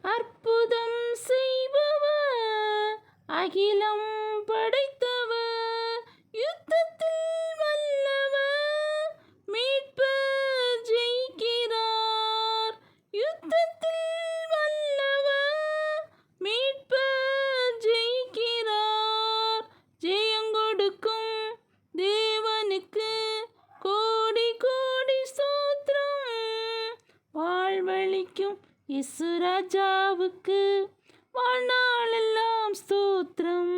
அற்புதம் செய்பவர், அகிலம் படைத்தவர், யுத்தத்தில் வல்லவர், மீட்பர் ஜெயிக்கிறார். யுத்தத்தில் வல்லவர், மீட்பர் ஜெயிக்கிறார். ஜெயங்கொடுக்கும் தேவனுக்கு கோடி கோடி ஸ்தோத்திரம். வாழ்வளிக்கும் இயேசு ராஜாவுக்கு வாழ்நாளெல்லாம் ஸ்தோத்திரம்.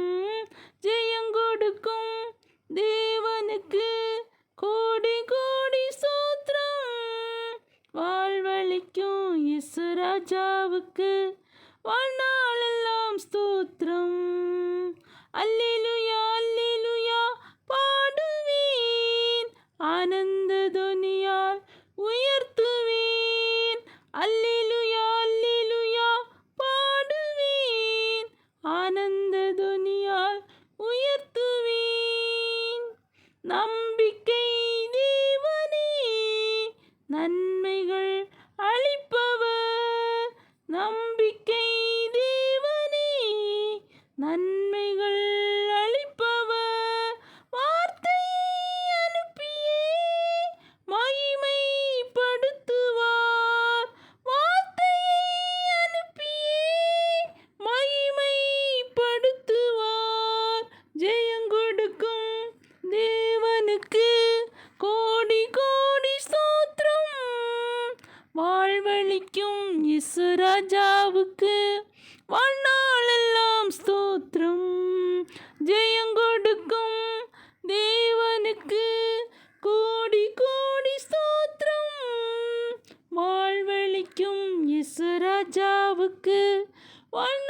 ஜெயங்கொடுக்கும் தேவனுக்கு கோடி கோடி ஸ்தோத்திரம். வாழ்வளிக்கும் இயேசு ராஜாவுக்கு வாழ்நாளெல்லாம் ஸ்தோத்திரம். அல்லேலூயா அல்லேலூயா பாடுவேன், ஆனந்த துனியால் உயர்த்துவேன். அல்லேலூயா அல்லேலூயா பாடுவேன், ஆனந்த துனியால் உயர்த்துவேன். நம்பிக்கை தேவனே, நன்மைகள் அளிப்பவர். நம்பிக்கை தேவனே, நன்மைகள் அளிப்பவர். வார்த்தையை அனுப்பியே மகிமைப்படுத்துவார். வார்த்தையை அனுப்பியே மகிமைப்படுத்துவார். ஜெயங்கொடுக்கும் தேவனுக்கு கோடி கோடி ஸ்தோத்திரம். வாழ்வளிக்கும் இயேசு ராஜாவுக்கு வாழ்நாளெல்லாம் ஸ்தோத்திரம். ஜெயங்கொடுக்கும் தேவனுக்கு கோடி கோடி ஸ்தோத்திரம். வாழ்வளிக்கும் இயேசு ராஜாவுக்கு வாழ்நாள்